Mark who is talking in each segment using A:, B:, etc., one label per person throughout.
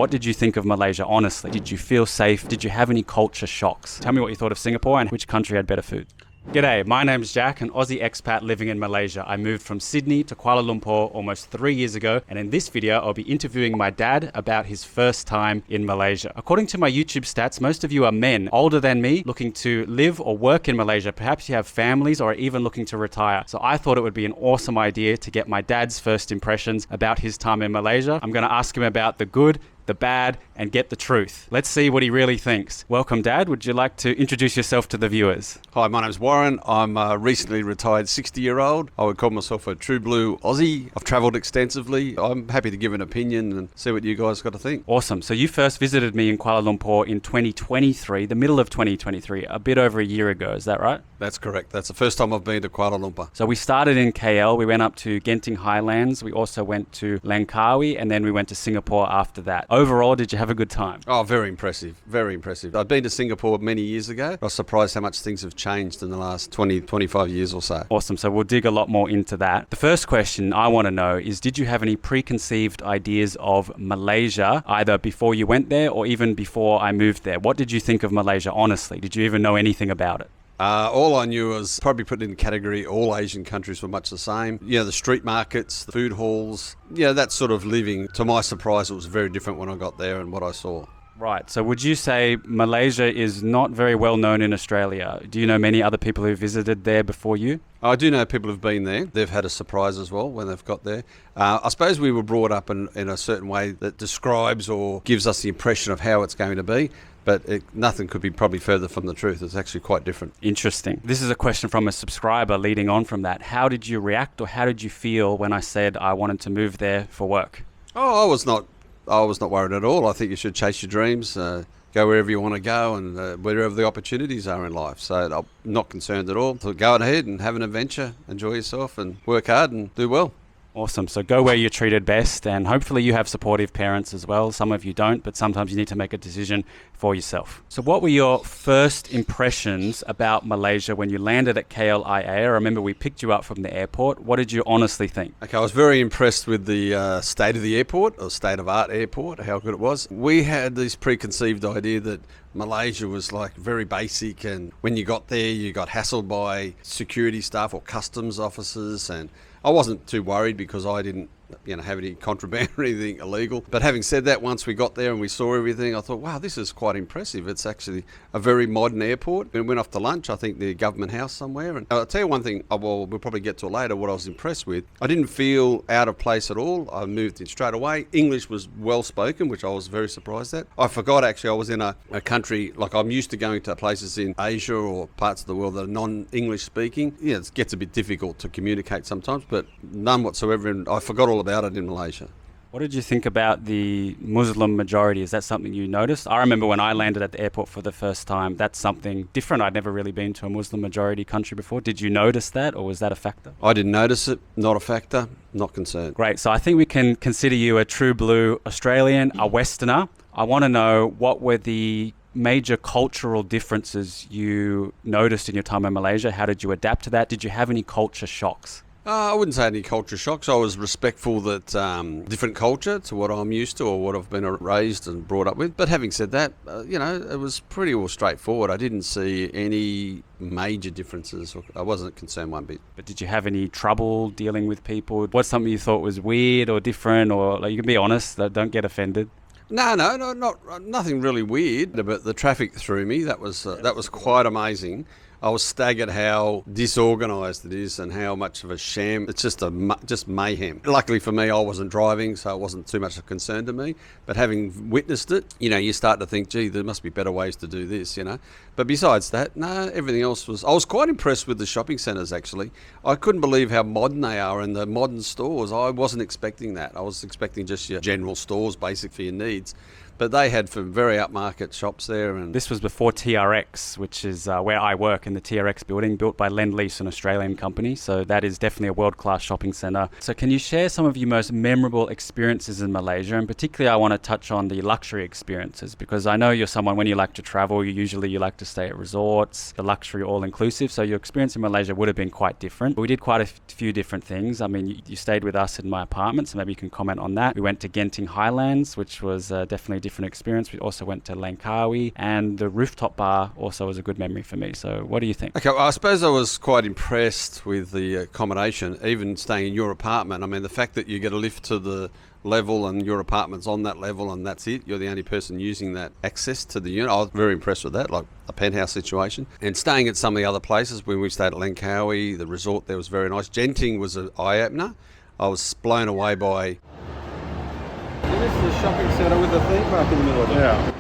A: What did you think of Malaysia, honestly? Did you feel safe? Did you have any culture shocks? Tell me what you thought of Singapore and which country had better food. G'day, my name's Jack, an Aussie expat living in Malaysia. I moved from Sydney to Kuala Lumpur almost 3 years ago, and in this video I'll be interviewing my dad about his first time in Malaysia. According to my YouTube stats, most of you are men older than me looking to live or work in Malaysia. Perhaps you have families or are even looking to retire. So I thought it would be an awesome idea to get my dad's first impressions about his time in Malaysia. I'm going to ask him about the good, the bad, and get the truth. Let's see what he really thinks. Welcome, Dad. Would you like to introduce yourself to the viewers?
B: Hi, my name's Warren. I'm a recently retired 60-year-old. I would call myself a true blue Aussie. I've travelled extensively. I'm happy to give an opinion and see what you guys got to think.
A: Awesome. So you first visited me in Kuala Lumpur in 2023, the middle of 2023, a bit over a year ago. Is that right?
B: That's correct. That's the first time I've been to Kuala Lumpur.
A: So we started in KL. We went up to Genting Highlands. We also went to Langkawi, and then we went to Singapore after that. Overall, did you have a good time?
B: Oh, very impressive. Very impressive. I'd been to Singapore many years ago. I was surprised how much things have changed in the last 20, 25 years or so.
A: Awesome. So we'll dig a lot more into that. The first question I want to know is, did you have any preconceived ideas of Malaysia, either before you went there or even before I moved there? What did you think of Malaysia, honestly? Did you even know anything about it?
B: All I knew was probably put in the category all Asian countries were much the same. The street markets, the food halls, that sort of living. To my surprise, it was very different when I got there and what I saw.
A: Right. So would you say Malaysia is not very well known in Australia? Do you know many other people who visited there before you?
B: I do know people who've been there. They've had a surprise as well when they've got there. I suppose we were brought up in a certain way that describes or gives us the impression of how it's going to be. But nothing could be probably further from the truth. It's actually quite different.
A: Interesting. This is a question from a subscriber leading on from that. How did you react or how did you feel when I said I wanted to move there for work?
B: Oh, I was not worried at all. I think you should chase your dreams, go wherever you want to go and wherever the opportunities are in life. So I'm not concerned at all. So go ahead and have an adventure, enjoy yourself and work hard and do well.
A: Awesome. So go where you're treated best, and hopefully you have supportive parents as well. Some of you don't, but sometimes you need to make a decision for yourself. So what were your first impressions about Malaysia when you landed at KLIA? I remember we picked you up from the airport. What did you honestly think?
B: Okay, I was very impressed with the state of the airport, or state-of-art airport, how good it was. We had this preconceived idea that Malaysia was like very basic, and when you got there you got hassled by security staff or customs officers, and I wasn't too worried because I didn't have any contraband or anything illegal. But having said that, once we got there and we saw everything, I thought, wow, this is quite impressive. It's actually a very modern airport. We went off to lunch, I think the government house somewhere. And I'll tell you one thing, we'll probably get to it later, what I was impressed with. I didn't feel out of place at all. I moved in straight away. English was well spoken, which I was very surprised at. I forgot actually I was in a country, like I'm used to going to places in Asia or parts of the world that are non-English speaking. It gets a bit difficult to communicate sometimes, but none whatsoever. And I forgot all about it in Malaysia.
A: What did you think about the Muslim majority? Is that something you noticed? I remember when I landed at the airport for the first time, that's something different. I'd never really been to a Muslim majority country before. Did you notice that, or was that a factor?
B: I didn't notice it, not a factor, not concerned.
A: Great. So I think we can consider you a true blue Australian, a Westerner. I want to know, what were the major cultural differences you noticed in your time in Malaysia? How did you adapt to that? Did you have any culture shocks?
B: I wouldn't say any culture shocks. I was respectful that different culture to what I'm used to or what I've been raised and brought up with. But having said that, it was pretty well straightforward. I didn't see any major differences. I wasn't concerned one bit.
A: But did you have any trouble dealing with people? What's something you thought was weird or different, or you can be honest, don't get offended?
B: No, nothing really weird. But the traffic threw me. That was quite amazing. I was staggered how disorganised it is and how much of a sham. It's just mayhem. Luckily for me, I wasn't driving, so it wasn't too much of a concern to me. But having witnessed it, you start to think, gee, there must be better ways to do this, But besides that, no, everything else was... I was quite impressed with the shopping centres, actually. I couldn't believe how modern they are and the modern stores. I wasn't expecting that. I was expecting just your general stores, basic for your needs. But they had some very upmarket shops there. And
A: This was before TRX, which is where I work, in the TRX building, built by Lend-Lease, an Australian company. So that is definitely a world-class shopping centre. So can you share some of your most memorable experiences in Malaysia? And particularly I want to touch on the luxury experiences, because I know you're someone, when you like to travel, you like to stay at resorts, the luxury all-inclusive. So your experience in Malaysia would have been quite different. But we did quite a few different things. I mean, you stayed with us in my apartment, so maybe you can comment on that. We went to Genting Highlands, which was definitely a different experience. We also went to Langkawi, and the rooftop bar also was a good memory for me. So what do you think?
B: Okay, well, I suppose I was quite impressed with the accommodation, even staying in your apartment. I mean, the fact that you get a lift to the level and your apartment's on that level and that's it. You're the only person using that access to the unit. I was very impressed with that, like a penthouse situation. And staying at some of the other places, when we stayed at Langkawi, the resort there was very nice. Genting was an eye-opener. I was blown away by...
C: This is a shopping centre with a theme park in the middle of it.
A: Yeah.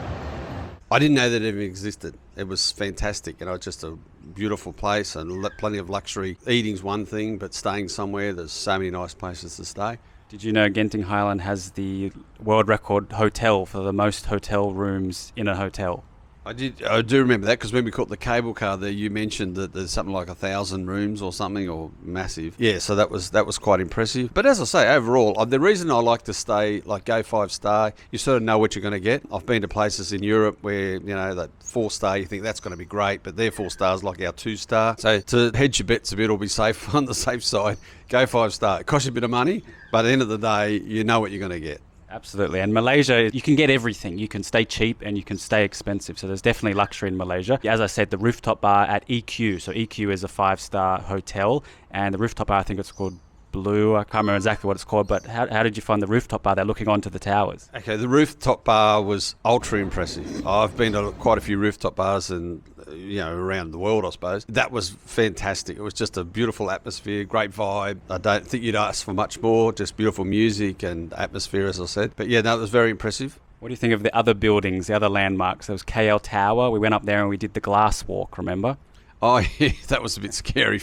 B: I didn't know that it even existed. It was fantastic, just a beautiful place and plenty of luxury. Eating's one thing, but staying somewhere, there's so many nice places to stay.
A: Did you know Genting Highland has the world record hotel for the most hotel rooms in a hotel?
B: I do remember that, because when we caught the cable car there, you mentioned that there's something like 1,000 rooms or something, or massive. Yeah, so that was quite impressive. But as I say, overall, the reason I like to stay, like go 5-star, you sort of know what you're going to get. I've been to places in Europe where, that 4-star, you think that's going to be great, but their 4 stars like our 2-star. So to hedge your bets a bit or be safe on the safe side, go 5-star. It costs you a bit of money, but at the end of the day, you know what you're going to get.
A: Absolutely. And Malaysia, you can get everything. You can stay cheap and you can stay expensive. So there's definitely luxury in Malaysia. As I said, the rooftop bar at EQ. So EQ is a 5-star hotel, and the rooftop bar, I think it's called Blue. I can't remember exactly what it's called, but how did you find the rooftop bar? They're looking onto the towers.
B: Okay, the rooftop bar was ultra impressive. I've been to quite a few rooftop bars and around the world, I suppose. That was fantastic. It was just a beautiful atmosphere, great vibe. I don't think you'd ask for much more, just beautiful music and atmosphere, as I said. But yeah, no, it was very impressive.
A: What do you think of the other buildings, the other landmarks? There was KL Tower. We went up there and we did the glass walk, remember?
B: Oh, yeah, that was a bit scary.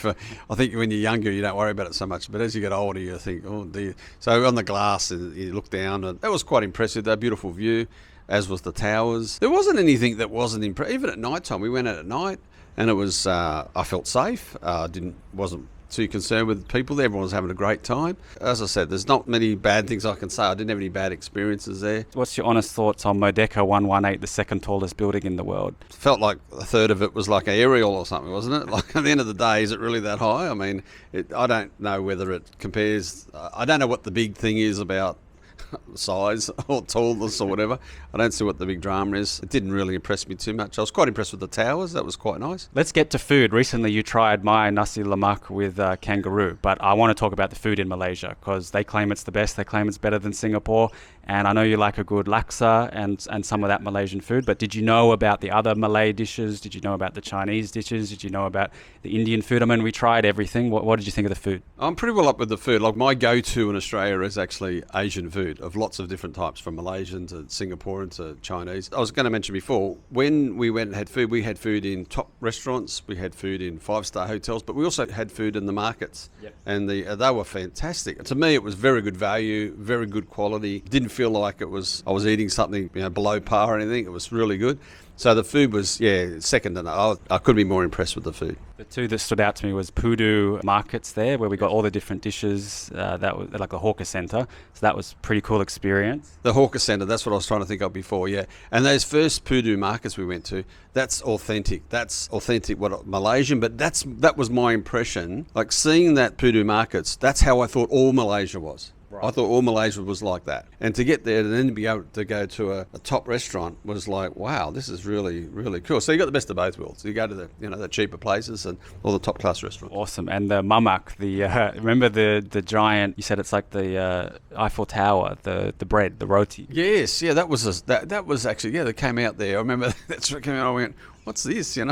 B: I think when you're younger, you don't worry about it so much. But as you get older, you think, oh, dear. So on the glass, you look down, and that was quite impressive. That beautiful view, as was the towers. There wasn't anything that wasn't impressive. Even at night time, we went out at night, and it was. I felt safe. Wasn't too concerned with people there. Everyone was having a great time. As I said, there's not many bad things I can say. I didn't have any bad experiences there.
A: What's your honest thoughts on Merdeka 118, the second tallest building in the world?
B: Felt like a third of it was like an aerial or something, wasn't it? Like at the end of the day, is it really that high? I mean, I don't know whether it compares. I don't know what the big thing is about size or tallness or whatever. I don't see what the big drama is. It didn't really impress me too much. I was quite impressed with the towers. That was quite nice.
A: Let's get to food. Recently you tried my nasi lemak with kangaroo, but I want to talk about the food in Malaysia, because they claim it's the best. They claim it's better than Singapore, and I know you like a good laksa and some of that Malaysian food, but did you know about the other Malay dishes? Did you know about the Chinese dishes? Did you know about the Indian food? I mean, we tried everything. What did you think of the food?
B: I'm pretty well up with the food. Like, my go-to in Australia is actually Asian food of lots of different types, from Malaysian to Singaporean to Chinese. I was going to mention before, when we went and had food, we had food in top restaurants, we had food in 5-star hotels, but we also had food in the markets.
A: Yep.
B: And they were fantastic. To me, it was very good value, very good quality. Didn't feel like I was eating something below par or anything. It was really good. So the food was, second to none. I couldn't be more impressed with the food.
A: The two that stood out to me was Pudu markets there, where we got all the different dishes. That was like a hawker centre. So that was a pretty cool experience.
B: The hawker centre, that's what I was trying to think of before, yeah. And those first Pudu markets we went to, that's authentic. That's authentic, Malaysian, but that was my impression. Like, seeing that Pudu markets, that's how I thought all Malaysia was. Right. I thought all Malaysia was like that. And to get there and then be able to go to a top restaurant was like, wow, this is really, really cool. So you got the best of both worlds. You go to the cheaper places and all the top class restaurants.
A: Awesome. And the mamak, remember the giant, you said it's like the Eiffel Tower, the bread, the roti.
B: Yes, yeah, that was actually, that came out there. I remember that's what came out. I went, what's this? It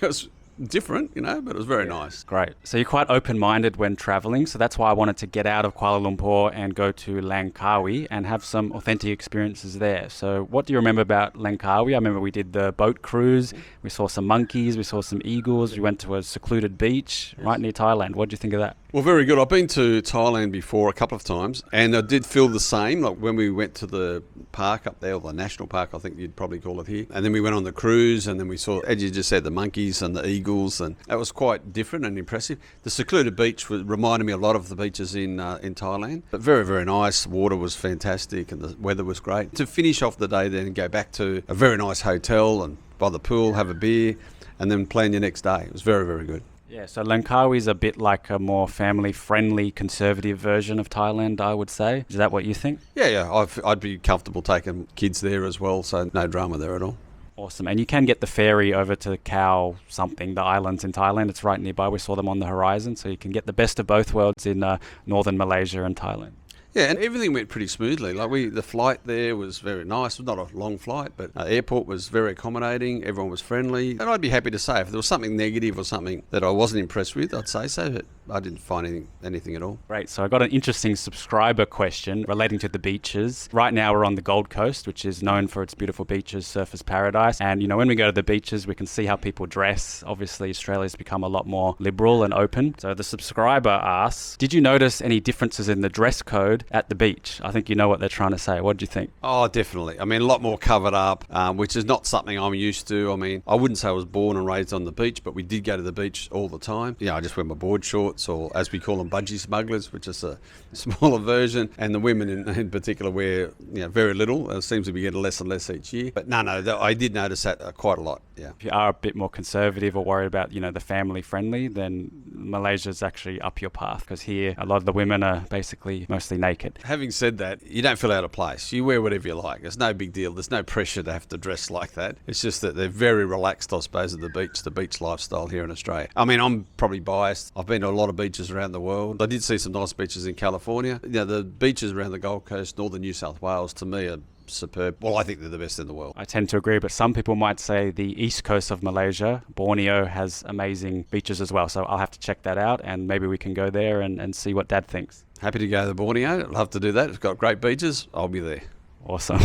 B: was different, but it was very nice.
A: Great. So you're quite open-minded when traveling. So that's why I wanted to get out of Kuala Lumpur and go to Langkawi and have some authentic experiences there. So what do you remember about Langkawi? I remember we did the boat cruise. We saw some monkeys. We saw some eagles. We went to a secluded beach right near Thailand. What did you think of that?
B: Well, very good. I've been to Thailand before a couple of times, and I did feel the same. Like when we went to the park up there, or the national park, I think you'd probably call it here. And then we went on the cruise, and then we saw, as you just said, the monkeys and the eagles, and that was quite different and impressive. The secluded beach reminded me a lot of the beaches in Thailand, but very, very nice. Water was fantastic, and the weather was great. To finish off the day, then go back to a very nice hotel and by the pool, have a beer, and then plan your next day. It was very, very good.
A: Yeah, so Langkawi is a bit like a more family-friendly, conservative version of Thailand, I would say. Is that what you think?
B: Yeah. I'd be comfortable taking kids there as well, so no drama there at all.
A: Awesome. And you can get the ferry over to Khao something, the islands in Thailand. It's right nearby. We saw them on the horizon, so you can get the best of both worlds in northern Malaysia and Thailand.
B: Yeah, and everything went pretty smoothly. The flight there was very nice. It was not a long flight, but airport was very accommodating. Everyone was friendly. And I'd be happy to say if there was something negative or something that I wasn't impressed with, I'd say so, but I didn't find anything at all.
A: Great. So I got an interesting subscriber question relating to the beaches. Right now we're on the Gold Coast, which is known for its beautiful beaches, surfers paradise. And, when we go to the beaches, we can see how people dress. Obviously, Australia's become a lot more liberal and open. So the subscriber asks, did you notice any differences in the dress code at the beach? I think you know what they're trying to say. What do you think?
B: Oh, definitely. A lot more covered up, which is not something I'm used to. I wouldn't say I was born and raised on the beach, but we did go to the beach all the time. I just wear my board shorts, or as we call them, budgie smugglers, which is a smaller version. And the women in particular wear very little. It seems to be getting less and less each year. But no, I did notice that quite a lot, yeah.
A: If you are a bit more conservative or worried about, the family friendly, then Malaysia's actually up your path, because here a lot of the women are basically mostly naked.
B: Having said that, you don't feel out of place. You wear whatever you like. It's no big deal. There's no pressure to have to dress like that. It's just that they're very relaxed, I suppose, at the beach lifestyle here in Australia. I'm probably biased. I've been to a lot of beaches around the world. I did see some nice beaches in California. The beaches around the Gold Coast, northern New South Wales, to me are superb. Well, I think they're the best in the world.
A: I tend to agree, but some people might say the east coast of Malaysia, Borneo, has amazing beaches as well. So I'll have to check that out, and maybe we can go there and see what Dad thinks.
B: Happy to go to Borneo. I'd love to do that. It's got great beaches. I'll be there.
A: Awesome.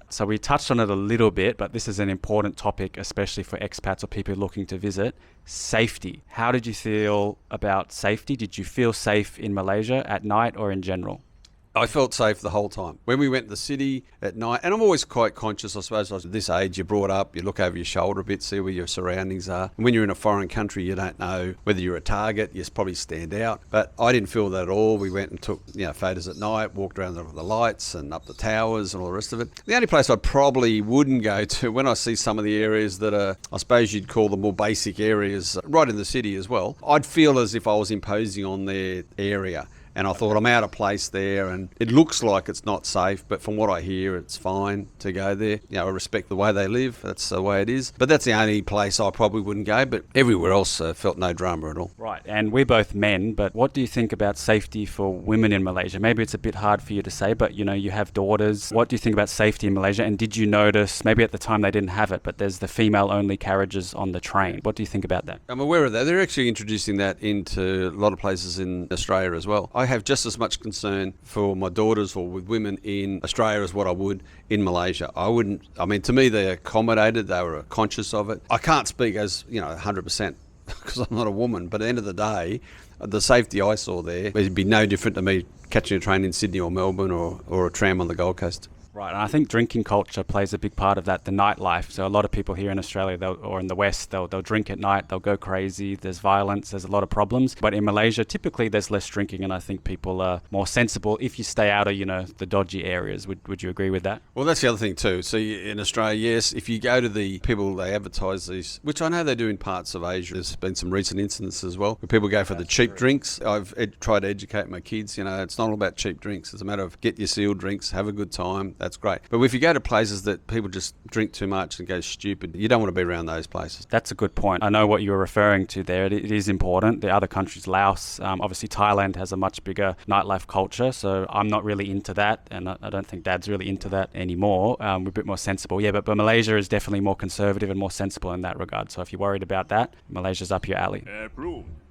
A: So we touched on it a little bit, but this is an important topic, especially for expats or people looking to visit. Safety. How did you feel about safety? Did you feel safe in Malaysia at night or in general?
B: I felt safe the whole time. When we went to the city at night, and I'm always quite conscious, I suppose, at this age, you're brought up, you look over your shoulder a bit, see where your surroundings are. And when you're in a foreign country, you don't know whether you're a target, you probably stand out. But I didn't feel that at all. We went and took photos at night, walked around the lights and up the towers and all the rest of it. The only place I probably wouldn't go to, when I see some of the areas that are, I suppose you'd call them more basic areas, right in the city as well, I'd feel as if I was imposing on their area. And I thought, I'm out of place there, and it looks like it's not safe, but from what I hear, it's fine to go there. I respect the way they live. That's the way it is. But that's the only place I probably wouldn't go, but everywhere else felt no drama at all.
A: Right, and we're both men, but what do you think about safety for women in Malaysia? Maybe it's a bit hard for you to say, but you have daughters. What do you think about safety in Malaysia? And did you notice, maybe at the time they didn't have it, but there's the female-only carriages on the train. What do you think about that?
B: I'm aware of that. They're actually introducing that into a lot of places in Australia as well. I have just as much concern for my daughters or with women in Australia as what I would in Malaysia. To me, they're accommodated. They were conscious of it. I can't speak as, 100% because I'm not a woman, but at the end of the day, the safety I saw there would be no different to me catching a train in Sydney or Melbourne or a tram on the Gold Coast.
A: Right, and I think drinking culture plays a big part of that, the nightlife. So a lot of people here in Australia or in the West, they'll drink at night, they'll go crazy, there's violence, there's a lot of problems. But in Malaysia, typically there's less drinking, and I think people are more sensible if you stay out of, the dodgy areas. Would you agree with that?
B: Well, that's the other thing too. So in Australia, yes, if you go to the people, they advertise these, which I know they do in parts of Asia. There's been some recent incidents as well, where people go for the cheap drinks. I've tried to educate my kids, it's not all about cheap drinks. It's a matter of get your sealed drinks, have a good time. that's great. But if you go to places that people just drink too much and go stupid, you don't want to be around those places.
A: That's a good point. I know what you were referring to there. It is important. The other countries, Laos, obviously Thailand has a much bigger nightlife culture, so I'm not really into that, and I don't think Dad's really into that anymore. We're a bit more sensible. Yeah, but Malaysia is definitely more conservative and more sensible in that regard. So if you're worried about that, Malaysia's up your alley.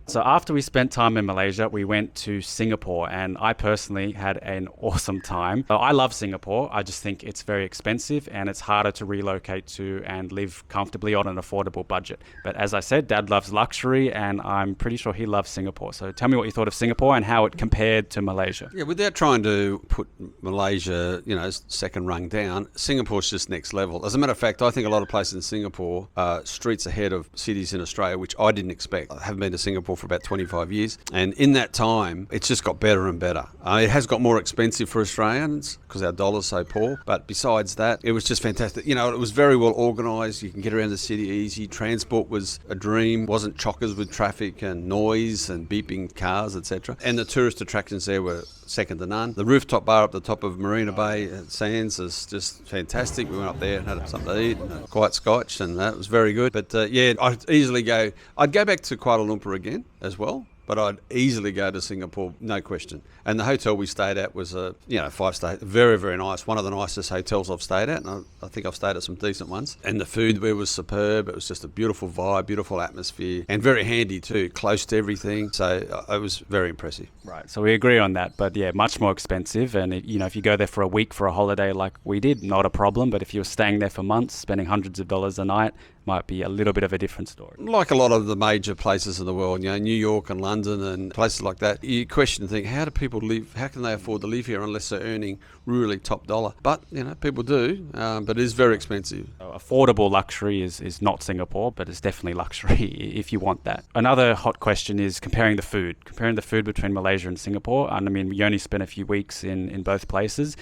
A: So after we spent time in Malaysia, we went to Singapore, and I personally had an awesome time. So I love Singapore. I just think it's very expensive and it's harder to relocate to and live comfortably on an affordable budget. But as I said, Dad loves luxury, and I'm pretty sure he loves Singapore. So tell me what you thought of Singapore and how it compared to Malaysia.
B: Yeah, without trying to put Malaysia, second rung down, Singapore's just next level. As a matter of fact, I think a lot of places in Singapore are streets ahead of cities in Australia, which I didn't expect. I haven't been to Singapore for about 25 years, and in that time it's just got better and better. It has got more expensive for Australians because our dollar's so poor, but besides that, it was just fantastic. It was very well organised. You can get around the city easy. Transport was a dream. Wasn't chockers with traffic and noise and beeping cars, etc. And the tourist attractions there were second to none. The rooftop bar up the top of Marina Bay Sands is just fantastic. We went up there and had something to eat, and a quiet scotch, and that was very good. But I'd go back to Kuala Lumpur again as well, but I'd easily go to Singapore, no question. And the hotel we stayed at was a 5-star, very, very nice. One of the nicest hotels I've stayed at, and I think I've stayed at some decent ones. And the food there was superb. It was just a beautiful vibe, beautiful atmosphere, and very handy too, close to everything. So it was very impressive.
A: Right, so we agree on that, but yeah, much more expensive. And if you go there for a week for a holiday like we did, not a problem. But if you were staying there for months, spending hundreds of dollars a night, might be a little bit of a different story.
B: Like a lot of the major places in the world, New York and London and places like that, you question and think, how do people live? How can they afford to live here unless they're earning really top dollar? But, people do, but it is very expensive.
A: So affordable luxury is not Singapore, but it's definitely luxury if you want that. Another hot question is comparing the food between Malaysia and Singapore. And I mean, we only spent a few weeks in both places,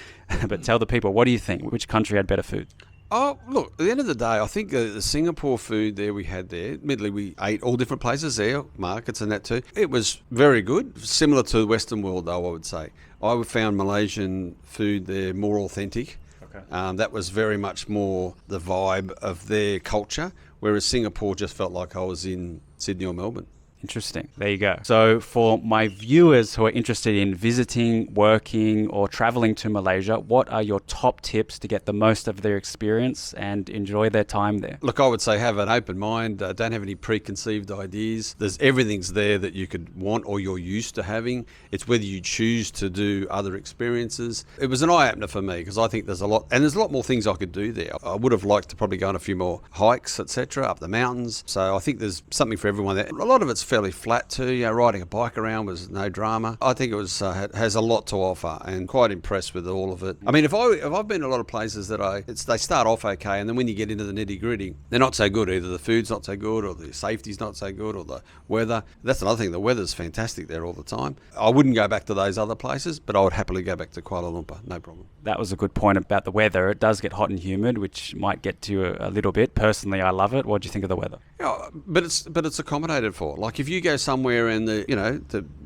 A: but tell the people, what do you think? Which country had better food?
B: Oh, look, at the end of the day, I think the Singapore food there we had there, admittedly we ate all different places there, markets and that too. It was very good, similar to the Western world though, I would say. I found Malaysian food there more authentic. Okay. That was very much more the vibe of their culture, whereas Singapore just felt like I was in Sydney or Melbourne.
A: Interesting. There you go. So for my viewers who are interested in visiting, working, or traveling to Malaysia, what are your top tips to get the most of their experience and enjoy their time there?
B: Look, I would say have an open mind. Don't have any preconceived ideas. Everything's there that you could want or you're used to having. It's whether you choose to do other experiences. It was an eye-opener for me because I think there's a lot more things I could do there. I would have liked to probably go on a few more hikes, etc., up the mountains. So I think there's something for everyone there. A lot of it's fairly flat too. Riding a bike around was no drama. I think it was has a lot to offer, and quite impressed with all of it. I mean, if I've been to a lot of places that they start off okay, and then when you get into the nitty gritty, they're not so good. Either the food's not so good, or the safety's not so good, or the weather. That's another thing. The weather's fantastic there all the time. I wouldn't go back to those other places, but I would happily go back to Kuala Lumpur. No problem.
A: That was a good point about the weather. It does get hot and humid, which might get to you a little bit. Personally, I love it. What do you think of the weather?
B: Yeah, but it's accommodated for. Like if you go somewhere in the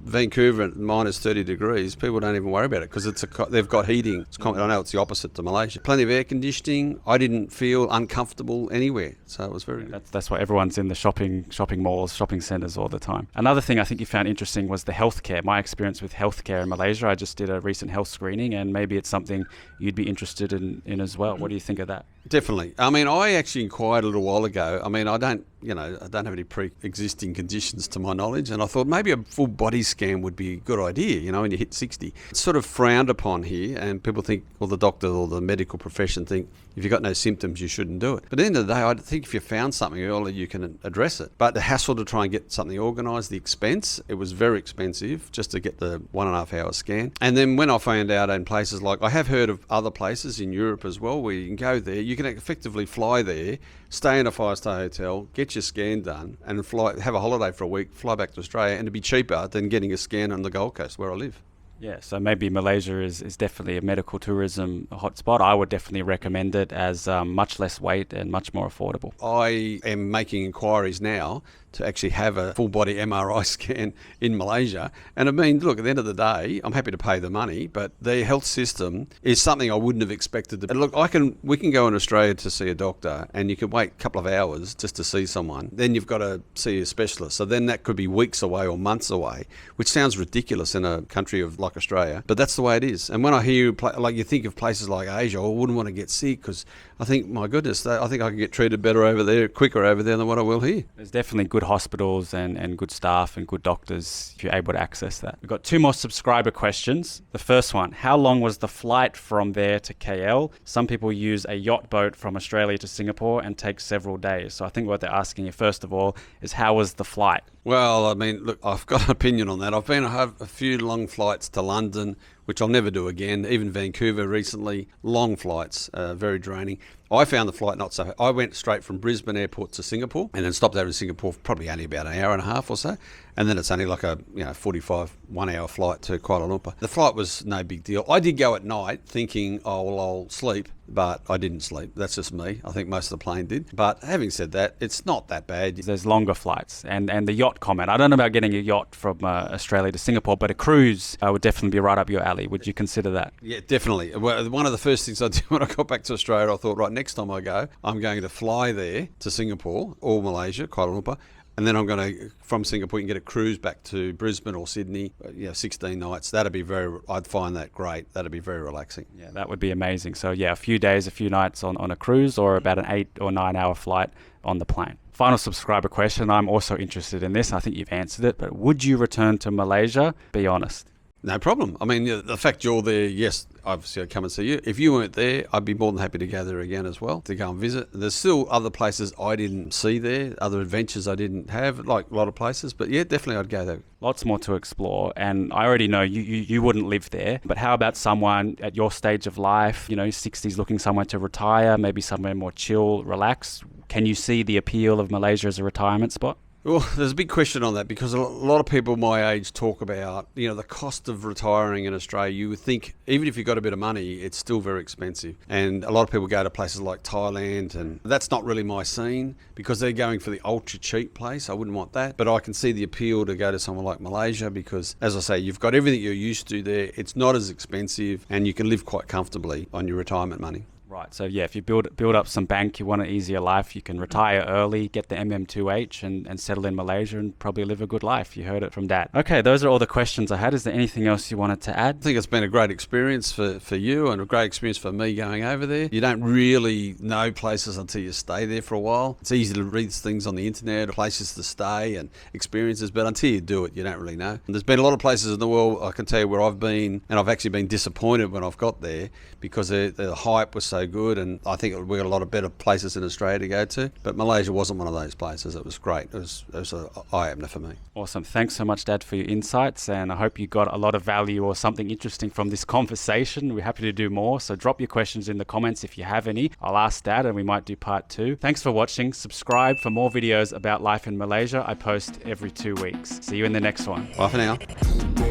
B: Vancouver at minus 30 degrees, people don't even worry about it because they've got heating. I know it's the opposite to Malaysia. Plenty of air conditioning. I didn't feel uncomfortable anywhere, so it was very good.
A: That's why everyone's in the shopping malls, shopping centres all the time. Another thing I think you found interesting was the healthcare. My experience with healthcare in Malaysia. I just did a recent health screening, and maybe it's something you'd be interested in as well. What do you think of that?
B: Definitely. I mean, I actually inquired a little while ago. I mean, I don't have any pre-existing conditions to my knowledge, and I thought maybe a full body scan would be a good idea, when you hit 60. It's sort of frowned upon here, and people think, or the doctor or the medical profession think, if you've got no symptoms, you shouldn't do it. But at the end of the day, I think if you found something early, you can address it. But the hassle to try and get something organised, the expense, it was very expensive just to get the 1.5 hour scan. And then when I found out in places like, I have heard of other places in Europe as well, where you can go there, you can effectively fly there, stay in a 5-star hotel, get your scan done, and have a holiday for a week, fly back to Australia, and it'd be cheaper than getting a scan on the Gold Coast where I live.
A: Yeah, so maybe Malaysia is definitely a medical tourism hotspot. I would definitely recommend it as much less wait and much more affordable.
B: I am making inquiries now to actually have a full body MRI scan in Malaysia. And I mean, look, at the end of the day, I'm happy to pay the money, but the health system is something I wouldn't have expected to. And look, we can go in Australia to see a doctor and you can wait a couple of hours just to see someone. Then you've got to see a specialist. So then that could be weeks away or months away, which sounds ridiculous in a country like Australia, but that's the way it is. And when I hear, like you think of places like Asia, I wouldn't want to get sick because I think, my goodness, I think I can get treated better over there, quicker over there than what I will here.
A: There's definitely good hospitals and good staff and good doctors if you're able to access that. We've got 2 more subscriber questions. The first one, how long was the flight from there to KL? Some people use a yacht boat from Australia to Singapore and take several days. So I think what they're asking you first of all is how was the flight?
B: Well, I mean, look, I've got an opinion on that. I've been a few long flights to London, which I'll never do again. Even Vancouver recently, long flights, very draining. I found the flight not so. I went straight from Brisbane Airport to Singapore, and then stopped over in Singapore for probably only about an hour and a half or so, and then it's only like a 45 1-hour flight to Kuala Lumpur. The flight was no big deal. I did go at night thinking, oh well, I'll sleep, but I didn't sleep. That's just me. I think most of the plane did. But having said that, it's not that bad.
A: There's longer flights, and the yacht comment. I don't know about getting a yacht from Australia to Singapore, but a cruise would definitely be right up your alley. Would you consider that?
B: Yeah, definitely. One of the first things I did when I got back to Australia, I thought, right, next time I go, I'm going to fly there to Singapore or Malaysia, Kuala Lumpur, and then I'm going to, from Singapore, you can get a cruise back to Brisbane or Sydney, 16 nights. I'd find that great. That'd be very relaxing.
A: Yeah, that would be amazing. So yeah, a few days, a few nights on a cruise, or about an 8 or 9 hour flight on the plane. Final subscriber question. I'm also interested in this. I think you've answered it, but would you return to Malaysia? Be honest.
B: No problem. I mean, the fact you're there, yes, obviously I'd come and see you. If you weren't there, I'd be more than happy to go there again as well, to go and visit. There's still other places I didn't see there, other adventures I didn't have, like a lot of places. But yeah, definitely I'd go there.
A: Lots more to explore, and I already know you wouldn't live there, but how about someone at your stage of life, 60s, looking somewhere to retire, maybe somewhere more chill, relax? Can you see the appeal of Malaysia as a retirement spot?
B: Well, there's a big question on that because a lot of people my age talk about, the cost of retiring in Australia. You would think even if you've got a bit of money, it's still very expensive. And a lot of people go to places like Thailand, and that's not really my scene because they're going for the ultra cheap place. I wouldn't want that. But I can see the appeal to go to somewhere like Malaysia because, as I say, you've got everything you're used to there. It's not as expensive and you can live quite comfortably on your retirement money.
A: Right, so yeah, if you build up some bank, you want an easier life, you can retire early, get the MM2H and settle in Malaysia and probably live a good life. You heard it from Dad. Okay, those are all the questions I had. Is there anything else you wanted to add?
B: I think it's been a great experience for you and a great experience for me going over there. You don't really know places until you stay there for a while. It's easy to read things on the internet, places to stay and experiences, but until you do it, you don't really know. And there's been a lot of places in the world, I can tell you, where I've been, and I've actually been disappointed when I've got there because the hype was so good, and I think we got a lot of better places in Australia to go to, but Malaysia wasn't one of those places. It was great. It was an eye-opener for me.
A: Awesome. Thanks so much, Dad, for your insights, and I hope you got a lot of value or something interesting from this conversation. We're happy to do more, so drop your questions in the comments if you have any. I'll ask Dad and we might do part 2. Thanks for watching. Subscribe for more videos about life in Malaysia. I post every 2 weeks. See you in the next one.
B: Bye for now.